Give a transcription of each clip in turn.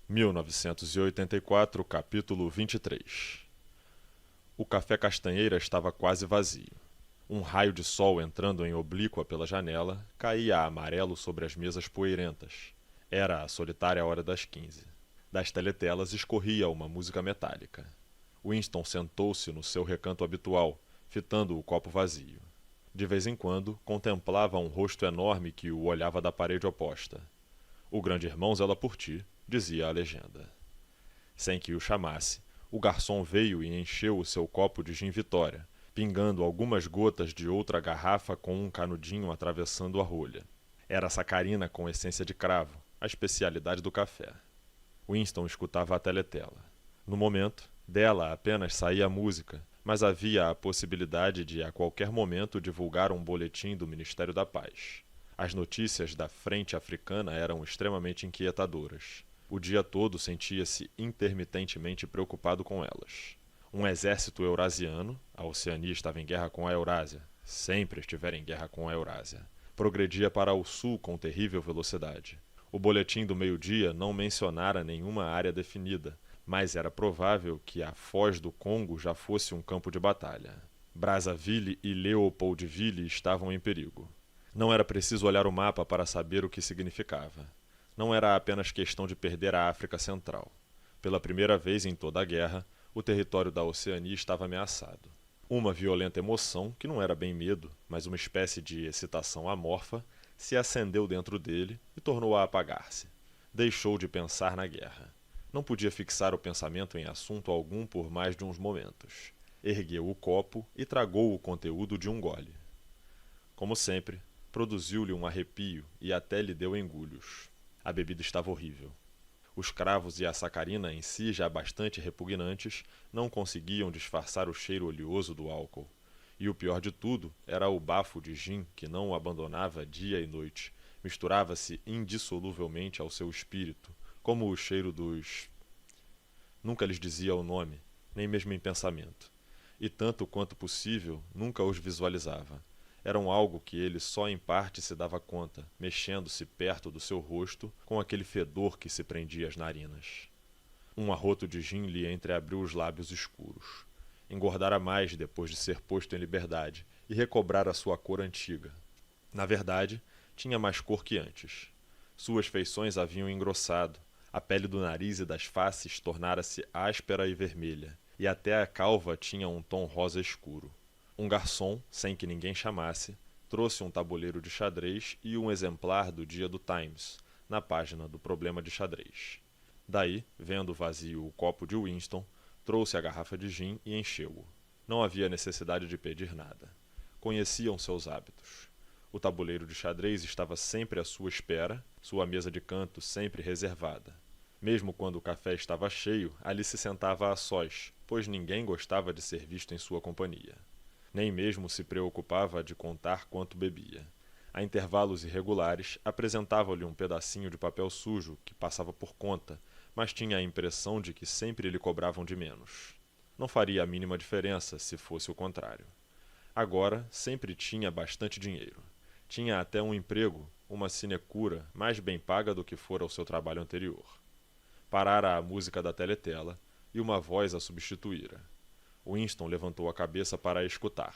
1984, capítulo 23. O café Castanheira estava quase vazio. Um raio de sol entrando em oblíqua pela janela caía amarelo sobre as mesas poeirentas. Era a solitária hora das 15. Das teletelas escorria uma música metálica. Winston sentou-se no seu recanto habitual, fitando o copo vazio. De vez em quando, contemplava um rosto enorme que o olhava da parede oposta. O grande irmão zela por ti, dizia a legenda. Sem que o chamasse, o garçom veio e encheu o seu copo de gin Vitória, pingando algumas gotas de outra garrafa com um canudinho atravessando a rolha. Era sacarina com essência de cravo, a especialidade do café. Winston escutava a teletela. No momento, dela apenas saía a música, mas havia a possibilidade de a qualquer momento divulgar um boletim do Ministério da Paz. As notícias da frente africana eram extremamente inquietadoras. O dia todo sentia-se intermitentemente preocupado com elas. Um exército eurasiano, a Oceania estava em guerra com a Eurásia, sempre estivera em guerra com a Eurásia, progredia para o sul com terrível velocidade. O boletim do meio-dia não mencionara nenhuma área definida, mas era provável que a foz do Congo já fosse um campo de batalha. Brazzaville e Leopoldville estavam em perigo. Não era preciso olhar o mapa para saber o que significava. Não era apenas questão de perder a África Central. Pela primeira vez em toda a guerra, o território da Oceania estava ameaçado. Uma violenta emoção, que não era bem medo, mas uma espécie de excitação amorfa, se acendeu dentro dele e tornou-a apagar-se. Deixou de pensar na guerra. Não podia fixar o pensamento em assunto algum por mais de uns momentos. Ergueu o copo e tragou o conteúdo de um gole. Como sempre, produziu-lhe um arrepio e até lhe deu engulhos. A bebida estava horrível. Os cravos e a sacarina, em si já bastante repugnantes, não conseguiam disfarçar o cheiro oleoso do álcool. E o pior de tudo era o bafo de gin que não o abandonava dia e noite. Misturava-se indissoluvelmente ao seu espírito, como o cheiro dos... Nunca lhes dizia o nome, nem mesmo em pensamento. E tanto quanto possível, nunca os visualizava. Eram algo que ele só em parte se dava conta, mexendo-se perto do seu rosto com aquele fedor que se prendia às narinas. Um arroto de gin lhe entreabriu os lábios escuros. Engordara mais depois de ser posto em liberdade e recobrara sua cor antiga. Na verdade, tinha mais cor que antes. Suas feições haviam engrossado, a pele do nariz e das faces tornara-se áspera e vermelha, e até a calva tinha um tom rosa escuro. Um garçom, sem que ninguém chamasse, trouxe um tabuleiro de xadrez e um exemplar do Dia do Times, na página do Problema de Xadrez. Daí, vendo vazio o copo de Winston, trouxe a garrafa de gin e encheu-o. Não havia necessidade de pedir nada. Conheciam seus hábitos. O tabuleiro de xadrez estava sempre à sua espera, sua mesa de canto sempre reservada. Mesmo quando o café estava cheio, ali se sentava a sós, pois ninguém gostava de ser visto em sua companhia. Nem mesmo se preocupava de contar quanto bebia. A intervalos irregulares, apresentava-lhe um pedacinho de papel sujo que passava por conta, mas tinha a impressão de que sempre lhe cobravam de menos. Não faria a mínima diferença se fosse o contrário. Agora, sempre tinha bastante dinheiro. Tinha até um emprego, uma sinecura, mais bem paga do que fora o seu trabalho anterior. Parara a música da teletela e uma voz a substituíra. Winston levantou a cabeça para a escutar.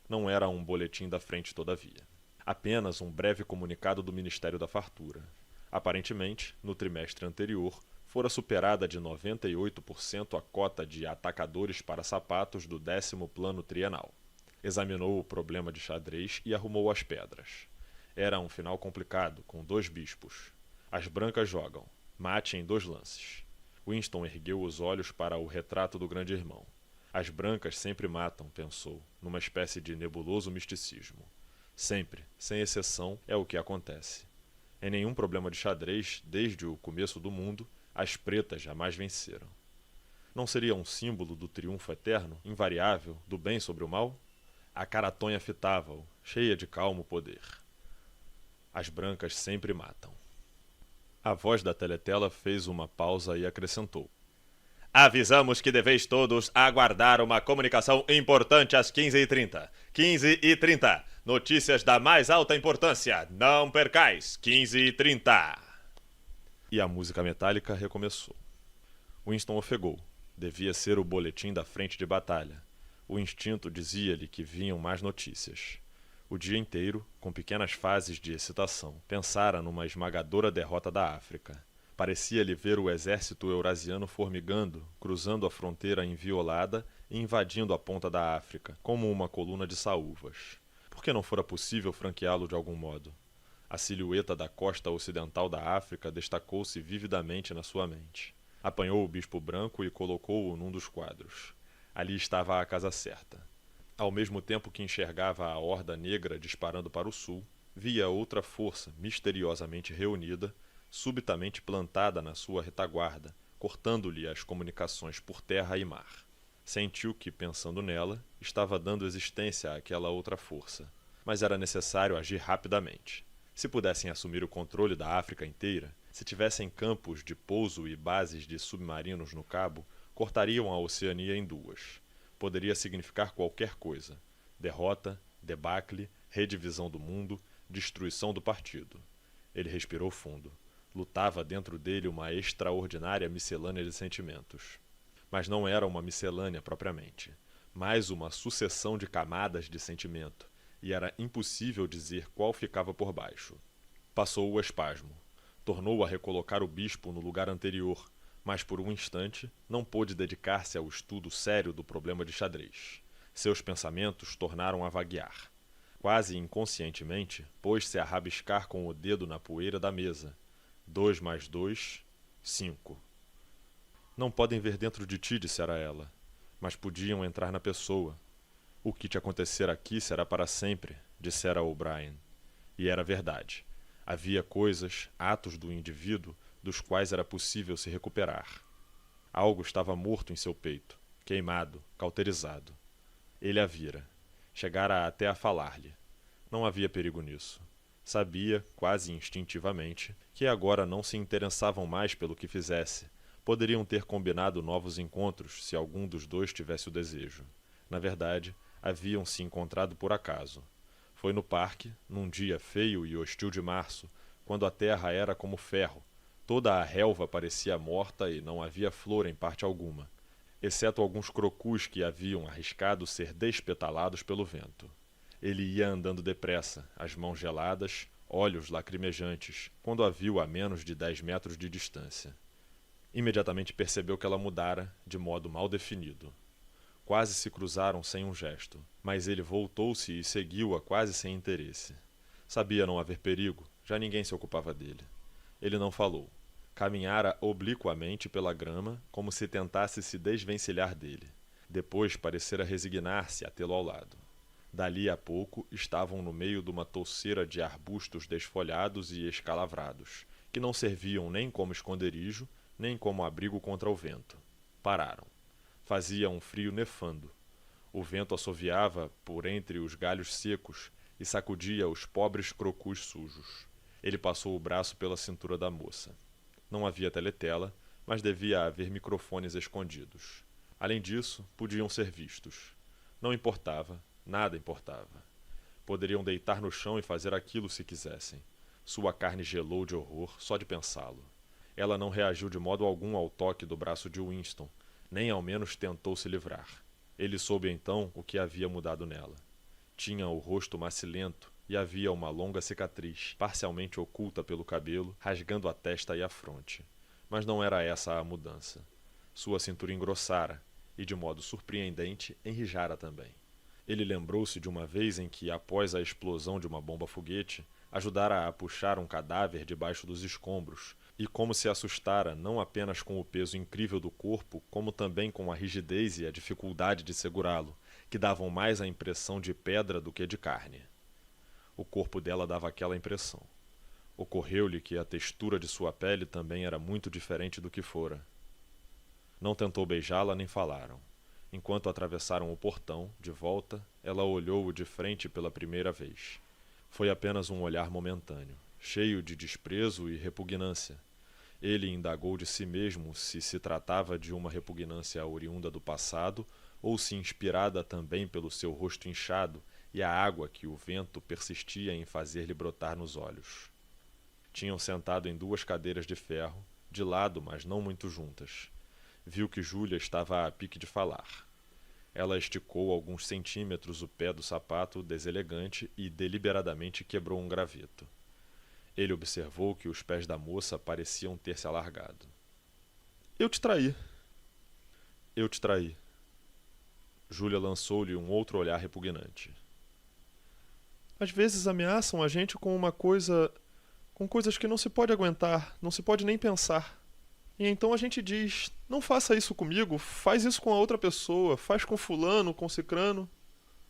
Não era um boletim da frente, todavia. Apenas um breve comunicado do Ministério da Fartura. Aparentemente, no trimestre anterior, fora superada de 98% a cota de atacadores para sapatos do 10º plano trienal. Examinou o problema de xadrez e arrumou as pedras. Era um final complicado, com 2 bispos. As brancas jogam. Mate em 2 lances. Winston ergueu os olhos para o retrato do grande irmão. As brancas sempre matam, pensou, numa espécie de nebuloso misticismo. Sempre, sem exceção, é o que acontece. Em nenhum problema de xadrez, desde o começo do mundo, as pretas jamais venceram. Não seria um símbolo do triunfo eterno, invariável, do bem sobre o mal? A Caratonha fitava-o, cheia de calmo poder. As brancas sempre matam. A voz da teletela fez uma pausa e acrescentou. Avisamos que deveis todos aguardar uma comunicação importante às 15h30. 15h30. Notícias da mais alta importância. Não percais. 15h30. E a música metálica recomeçou. Winston ofegou. Devia ser o boletim da frente de batalha. O instinto dizia-lhe que vinham mais notícias. O dia inteiro, com pequenas fases de excitação, pensara numa esmagadora derrota da África. Parecia-lhe ver o exército eurasiano formigando, cruzando a fronteira inviolada e invadindo a ponta da África, como uma coluna de saúvas. Por que não fora possível franqueá-lo de algum modo? A silhueta da costa ocidental da África destacou-se vividamente na sua mente. Apanhou o bispo branco e colocou-o num dos quadros. Ali estava a casa certa. Ao mesmo tempo que enxergava a horda negra disparando para o sul, via outra força misteriosamente reunida, subitamente plantada na sua retaguarda, cortando-lhe as comunicações por terra e mar. Sentiu que, pensando nela, estava dando existência àquela outra força. Mas era necessário agir rapidamente. Se pudessem assumir o controle da África inteira, se tivessem campos de pouso e bases de submarinos no cabo, cortariam a Oceania em duas. Poderia significar qualquer coisa: derrota, debacle, redivisão do mundo, destruição do partido. Ele respirou fundo. Lutava dentro dele uma extraordinária miscelânea de sentimentos. Mas não era uma miscelânea propriamente, mais uma sucessão de camadas de sentimento, e era impossível dizer qual ficava por baixo. Passou o espasmo. Tornou a recolocar o bispo no lugar anterior, mas por um instante não pôde dedicar-se ao estudo sério do problema de xadrez. Seus pensamentos tornaram a vaguear. Quase inconscientemente, pôs-se a rabiscar com o dedo na poeira da mesa. 2 mais 2, 5. Não podem ver dentro de ti, dissera ela, mas podiam entrar na pessoa. O que te acontecer aqui será para sempre, dissera O'Brien. E era verdade. Havia coisas, atos do indivíduo, dos quais era possível se recuperar. Algo estava morto em seu peito, queimado, cauterizado. Ele a vira. Chegara até a falar-lhe. Não havia perigo nisso. Sabia, quase instintivamente, que agora não se interessavam mais pelo que fizesse. Poderiam ter combinado novos encontros se algum dos dois tivesse o desejo. Na verdade, haviam se encontrado por acaso. Foi no parque, num dia feio e hostil de março, quando a terra era como ferro. Toda a relva parecia morta e não havia flor em parte alguma, exceto alguns crocus que haviam arriscado ser despetalados pelo vento. Ele ia andando depressa, as mãos geladas, olhos lacrimejantes, quando a viu a menos de 10 metros de distância. Imediatamente percebeu que ela mudara, de modo mal definido. Quase se cruzaram sem um gesto, mas ele voltou-se e seguiu-a quase sem interesse. Sabia não haver perigo, já ninguém se ocupava dele. Ele não falou. Caminhara obliquamente pela grama, como se tentasse se desvencilhar dele. Depois parecera resignar-se a tê-lo ao lado. Dali a pouco estavam no meio de uma touceira de arbustos desfolhados e escalavrados, que não serviam nem como esconderijo, nem como abrigo contra o vento. Pararam. Fazia um frio nefando. O vento assoviava por entre os galhos secos e sacudia os pobres crocus sujos. Ele passou o braço pela cintura da moça. Não havia teletela, mas devia haver microfones escondidos. Além disso, podiam ser vistos. Não importava, nada importava. Poderiam deitar no chão e fazer aquilo se quisessem. Sua carne gelou de horror só de pensá-lo. Ela não reagiu de modo algum ao toque do braço de Winston, nem ao menos tentou se livrar. Ele soube então o que havia mudado nela. Tinha o rosto macilento e havia uma longa cicatriz, parcialmente oculta pelo cabelo, rasgando a testa e a fronte. Mas não era essa a mudança. Sua cintura engrossara e, de modo surpreendente, enrijara também. Ele lembrou-se de uma vez em que, após a explosão de uma bomba-foguete, ajudara a puxar um cadáver debaixo dos escombros, e como se assustara não apenas com o peso incrível do corpo, como também com a rigidez e a dificuldade de segurá-lo, que davam mais a impressão de pedra do que de carne. O corpo dela dava aquela impressão. Ocorreu-lhe que a textura de sua pele também era muito diferente do que fora. Não tentou beijá-la nem falaram. Enquanto atravessaram o portão, de volta, ela olhou-o de frente pela primeira vez. Foi apenas um olhar momentâneo, cheio de desprezo e repugnância. Ele indagou de si mesmo se se tratava de uma repugnância oriunda do passado ou se inspirada também pelo seu rosto inchado e a água que o vento persistia em fazer-lhe brotar nos olhos. Tinham sentado em 2 cadeiras de ferro, de lado, mas não muito juntas. Viu que Júlia estava a pique de falar. Ela esticou alguns centímetros o pé do sapato deselegante e deliberadamente quebrou um graveto. Ele observou que os pés da moça pareciam ter se alargado. Eu te traí. Eu te traí. Júlia lançou-lhe um outro olhar repugnante. Às vezes ameaçam a gente com coisas que não se pode aguentar, não se pode nem pensar. E então a gente diz, não faça isso comigo, faz isso com a outra pessoa, faz com fulano, com cicrano.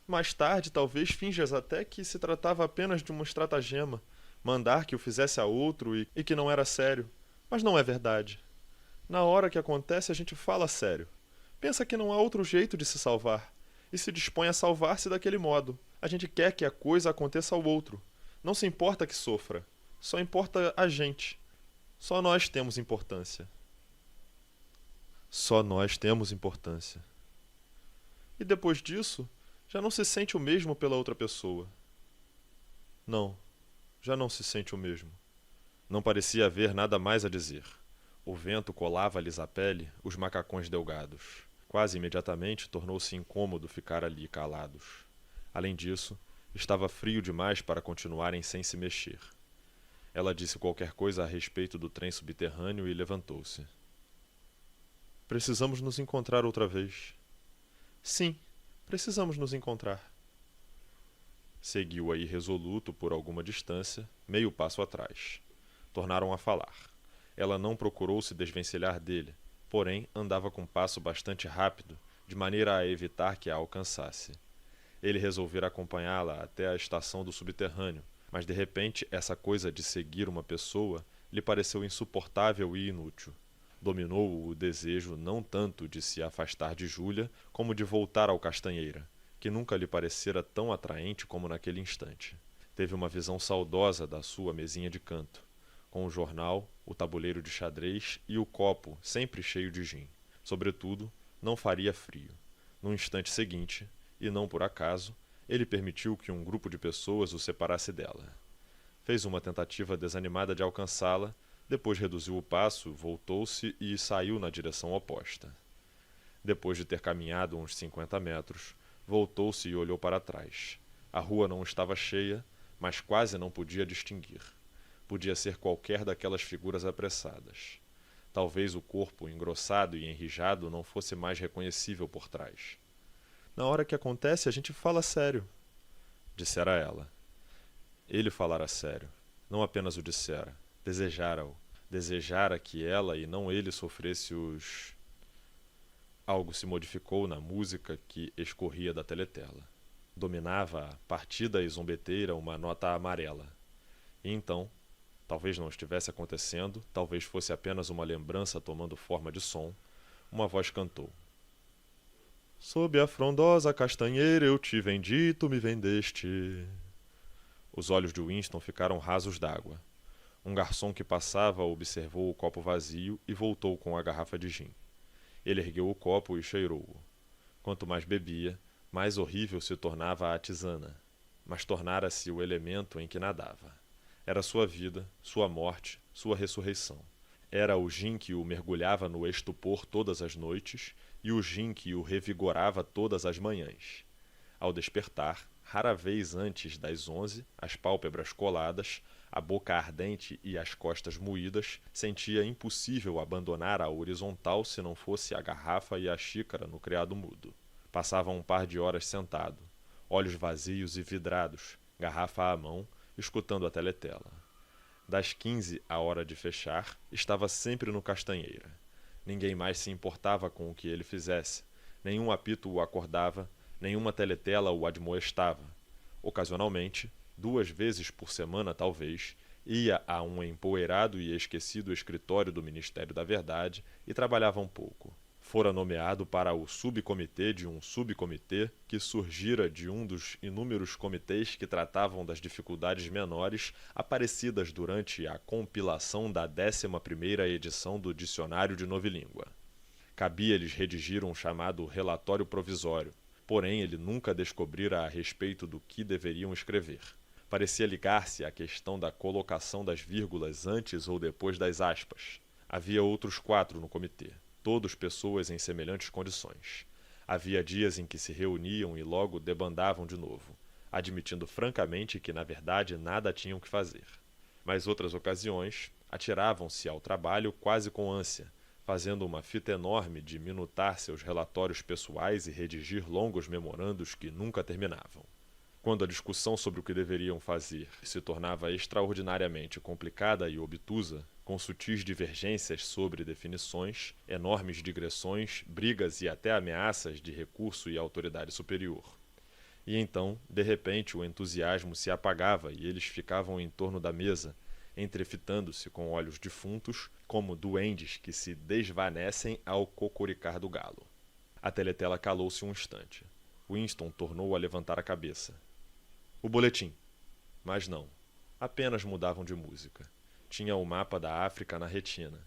Mais tarde, talvez, finjas até que se tratava apenas de uma estratagema, mandar que o fizesse a outro e que não era sério. Mas não é verdade. Na hora que acontece, a gente fala sério. Pensa que não há outro jeito de se salvar, e se dispõe a salvar-se daquele modo. A gente quer que a coisa aconteça ao outro. Não se importa que sofra. Só importa a gente. Só nós temos importância. Só nós temos importância. E depois disso, já não se sente o mesmo pela outra pessoa. Não, já não se sente o mesmo. Não parecia haver nada mais a dizer. O vento colava-lhes à pele os macacões delgados. Quase imediatamente tornou-se incômodo ficar ali calados. Além disso, estava frio demais para continuarem sem se mexer. Ela disse qualquer coisa a respeito do trem subterrâneo e levantou-se. Precisamos nos encontrar outra vez. Sim, precisamos nos encontrar. Seguiu-a irresoluto por alguma distância, meio passo atrás. Tornaram a falar. Ela não procurou se desvencilhar dele, porém andava com passo bastante rápido, de maneira a evitar que a alcançasse. Ele resolvera acompanhá-la até a estação do subterrâneo, mas de repente essa coisa de seguir uma pessoa lhe pareceu insuportável e inútil. Dominou-o o desejo não tanto de se afastar de Júlia, como de voltar ao Castanheira, que nunca lhe parecera tão atraente como naquele instante. Teve uma visão saudosa da sua mesinha de canto, com o jornal, o tabuleiro de xadrez e o copo sempre cheio de gin. Sobretudo, não faria frio. No instante seguinte, e não por acaso, ele permitiu que um grupo de pessoas o separasse dela. Fez uma tentativa desanimada de alcançá-la, depois reduziu o passo, voltou-se e saiu na direção oposta. Depois de ter caminhado uns 50 metros, voltou-se e olhou para trás. A rua não estava cheia, mas quase não podia distinguir. Podia ser qualquer daquelas figuras apressadas. Talvez o corpo engrossado e enrijado não fosse mais reconhecível por trás. Na hora que acontece, a gente fala sério, dissera ela. Ele falara sério. Não apenas o dissera. Desejara-o. Desejara que ela e não ele sofresse os... Algo se modificou na música que escorria da teletela. Dominava, partida e zombeteira, uma nota amarela. E então, talvez não estivesse acontecendo, talvez fosse apenas uma lembrança tomando forma de som, uma voz cantou. Sob a frondosa castanheira eu te vendi, tu me vendeste. Os olhos de Winston ficaram rasos d'água. Um garçom que passava observou o copo vazio e voltou com a garrafa de gin. Ele ergueu o copo e cheirou-o. Quanto mais bebia, mais horrível se tornava a tisana, mas tornara-se o elemento em que nadava. Era sua vida, sua morte, sua ressurreição. Era o gin que o mergulhava no estupor todas as noites e o gin que o revigorava todas as manhãs. Ao despertar, rara vez antes das 11, as pálpebras coladas, a boca ardente e as costas moídas, sentia impossível abandonar a horizontal se não fosse a garrafa e a xícara no criado mudo. Passava um par de horas sentado, olhos vazios e vidrados, garrafa à mão, escutando a teletela. Das 15 à hora de fechar, estava sempre no Castanheira. Ninguém mais se importava com o que ele fizesse. Nenhum apito o acordava, nenhuma teletela o admoestava. Ocasionalmente, 2 vezes por semana talvez, ia a um empoeirado e esquecido escritório do Ministério da Verdade e trabalhava um pouco. Fora nomeado para o subcomitê de um subcomitê que surgira de um dos inúmeros comitês que tratavam das dificuldades menores aparecidas durante a compilação da 11ª edição do Dicionário de Novilíngua. Cabia-lhes redigir um chamado relatório provisório, porém ele nunca descobrira a respeito do que deveriam escrever. Parecia ligar-se à questão da colocação das vírgulas antes ou depois das aspas. Havia outros 4 no comitê, todos pessoas em semelhantes condições. Havia dias em que se reuniam e logo debandavam de novo, admitindo francamente que, na verdade, nada tinham que fazer. Mas outras ocasiões, atiravam-se ao trabalho quase com ânsia, fazendo uma fita enorme de minutar seus relatórios pessoais e redigir longos memorandos que nunca terminavam. Quando a discussão sobre o que deveriam fazer se tornava extraordinariamente complicada e obtusa, com sutis divergências sobre definições, enormes digressões, brigas e até ameaças de recurso e autoridade superior. E então, de repente, o entusiasmo se apagava e eles ficavam em torno da mesa, entrefitando-se com olhos defuntos, como duendes que se desvanecem ao cocoricar do galo. A teletela calou-se um instante. Winston tornou a levantar a cabeça. O boletim. Mas não. Apenas mudavam de música. Tinha o mapa da África na retina.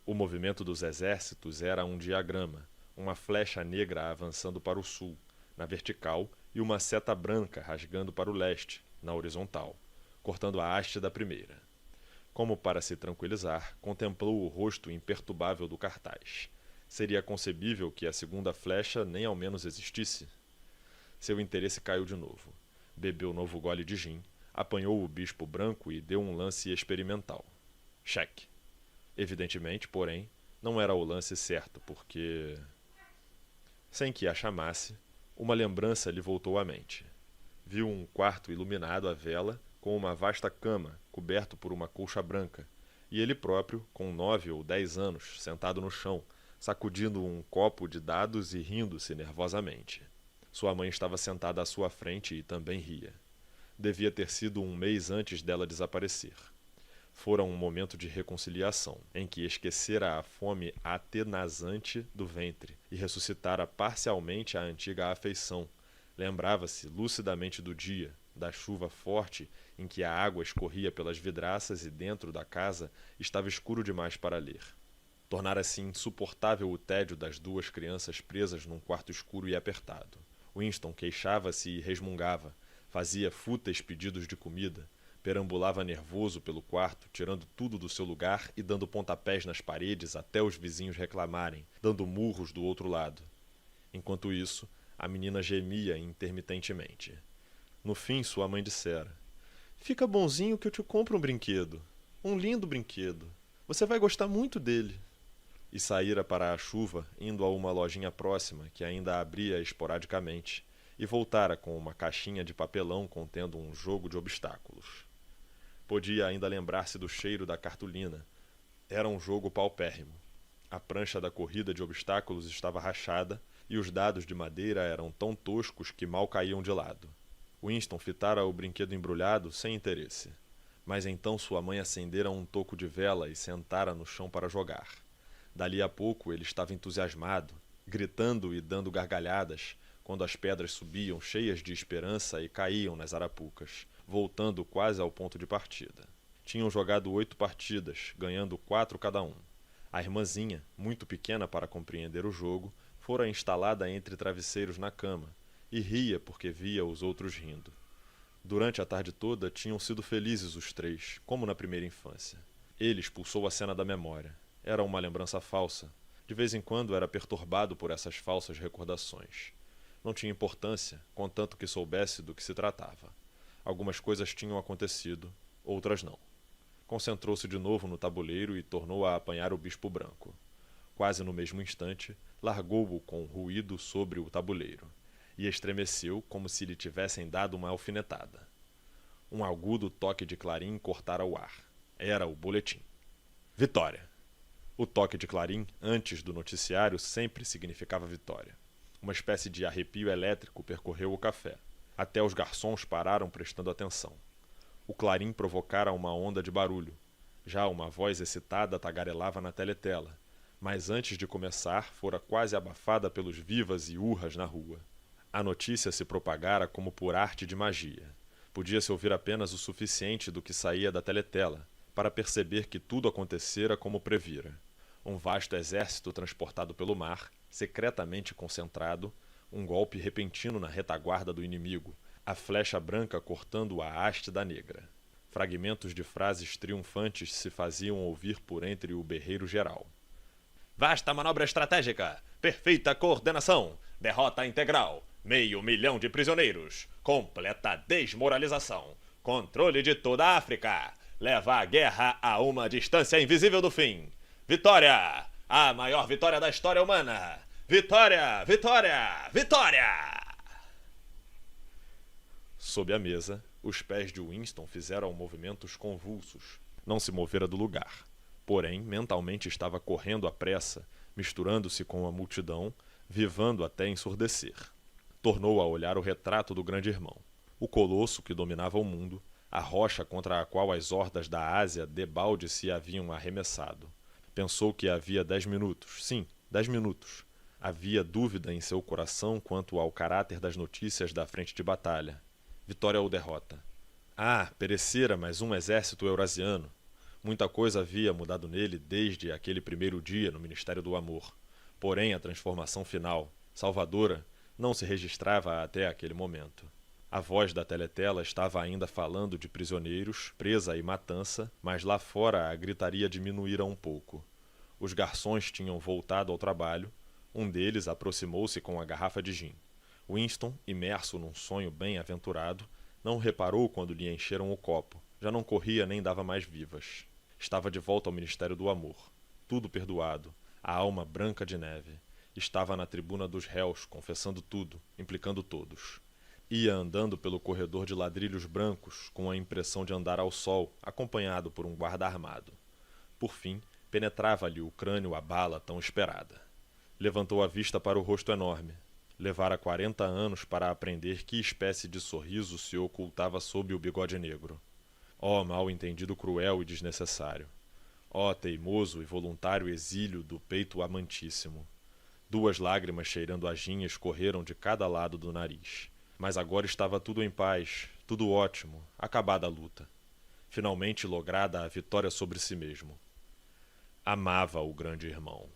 O movimento dos exércitos era um diagrama, uma flecha negra avançando para o sul, na vertical, e uma seta branca rasgando para o leste, na horizontal, cortando a haste da primeira. Como para se tranquilizar, contemplou o rosto imperturbável do cartaz. Seria concebível que a segunda flecha nem ao menos existisse? Seu interesse caiu de novo. Bebeu novo gole de gin, apanhou o bispo branco e deu um lance experimental. Cheque. Evidentemente, porém, não era o lance certo, porque... Sem que a chamasse, uma lembrança lhe voltou à mente. Viu um quarto iluminado à vela, com uma vasta cama, coberto por uma colcha branca, e ele próprio, com 9 ou 10 anos, sentado no chão, sacudindo um copo de dados e rindo-se nervosamente. Sua mãe estava sentada à sua frente e também ria. Devia ter sido um mês antes dela desaparecer. Fora um momento de reconciliação, em que esquecera a fome atenazante do ventre e ressuscitara parcialmente a antiga afeição. Lembrava-se lucidamente do dia, da chuva forte em que a água escorria pelas vidraças e dentro da casa estava escuro demais para ler. Tornara-se insuportável o tédio das 2 crianças presas num quarto escuro e apertado. Winston queixava-se e resmungava, fazia fúteis pedidos de comida, perambulava nervoso pelo quarto, tirando tudo do seu lugar e dando pontapés nas paredes até os vizinhos reclamarem, dando murros do outro lado. Enquanto isso, a menina gemia intermitentemente. No fim, sua mãe dissera: "Fica bonzinho que eu te compro um brinquedo. Um lindo brinquedo. Você vai gostar muito dele." E saíra para a chuva, indo a uma lojinha próxima, que ainda abria esporadicamente, e voltara com uma caixinha de papelão contendo um jogo de obstáculos. Podia ainda lembrar-se do cheiro da cartolina. Era um jogo paupérrimo. A prancha da corrida de obstáculos estava rachada, e os dados de madeira eram tão toscos que mal caíam de lado. Winston fitara o brinquedo embrulhado sem interesse. Mas então sua mãe acendera um toco de vela e sentara no chão para jogar. Dali a pouco ele estava entusiasmado, gritando e dando gargalhadas, quando as pedras subiam cheias de esperança e caíam nas arapucas, voltando quase ao ponto de partida. Tinham jogado 8 partidas, ganhando 4 cada um. A irmãzinha, muito pequena para compreender o jogo, fora instalada entre travesseiros na cama, e ria porque via os outros rindo. Durante a tarde toda tinham sido felizes os 3, como na primeira infância. Ele expulsou a cena da memória. Era uma lembrança falsa. De vez em quando era perturbado por essas falsas recordações. Não tinha importância, contanto que soubesse do que se tratava. Algumas coisas tinham acontecido, outras não. Concentrou-se de novo no tabuleiro e tornou a apanhar o bispo branco. Quase no mesmo instante, largou-o com ruído sobre o tabuleiro, e estremeceu como se lhe tivessem dado uma alfinetada. Um agudo toque de clarim cortara o ar. Era o boletim. Vitória! O toque de clarim, antes do noticiário, sempre significava vitória. Uma espécie de arrepio elétrico percorreu o café. Até os garçons pararam prestando atenção. O clarim provocara uma onda de barulho. Já uma voz excitada tagarelava na teletela, mas antes de começar fora quase abafada pelos vivas e urras na rua. A notícia se propagara como por arte de magia. Podia-se ouvir apenas o suficiente do que saía da teletela, para perceber que tudo acontecera como previra. Um vasto exército transportado pelo mar, secretamente concentrado, um golpe repentino na retaguarda do inimigo, a flecha branca cortando a haste da negra. Fragmentos de frases triunfantes se faziam ouvir por entre o berreiro geral. Vasta manobra estratégica, perfeita coordenação, derrota integral, 500.000 de prisioneiros, completa desmoralização, controle de toda a África, leva a guerra a uma distância invisível do fim. Vitória! A maior vitória da história humana! Vitória! Vitória! Vitória! Sob a mesa, os pés de Winston fizeram movimentos convulsos. Não se movera do lugar. Porém, mentalmente estava correndo à pressa, misturando-se com a multidão, vivando até ensurdecer. Tornou a olhar o retrato do grande irmão. O colosso que dominava o mundo, a rocha contra a qual as hordas da Ásia debalde se haviam arremessado. Pensou que havia 10 minutos. Sim, 10 minutos. Havia dúvida em seu coração quanto ao caráter das notícias da frente de batalha. Vitória ou derrota? Perecera mais um exército eurasiano. Muita coisa havia mudado nele desde aquele primeiro dia no Ministério do Amor. Porém, a transformação final, salvadora, não se registrava até aquele momento. A voz da teletela estava ainda falando de prisioneiros, presa e matança, mas lá fora a gritaria diminuíra um pouco. Os garçons tinham voltado ao trabalho. Um deles aproximou-se com a garrafa de gin. Winston, imerso num sonho bem-aventurado, não reparou quando lhe encheram o copo. Já não corria nem dava mais vivas. Estava de volta ao Ministério do Amor. Tudo perdoado. A alma branca de neve. Estava na tribuna dos réus, confessando tudo, implicando todos. Ia andando pelo corredor de ladrilhos brancos, com a impressão de andar ao sol, acompanhado por um guarda armado. Por fim, penetrava-lhe o crânio a bala tão esperada. Levantou a vista para o rosto enorme. Levara 40 anos para aprender que espécie de sorriso se ocultava sob o bigode negro. Ó mal-entendido cruel e desnecessário! Ó teimoso e voluntário exílio do peito amantíssimo! 2 lágrimas cheirando a gin escorreram de cada lado do nariz. Mas agora estava tudo em paz, tudo ótimo, acabada a luta. Finalmente lograda a vitória sobre si mesmo. Amava o grande irmão.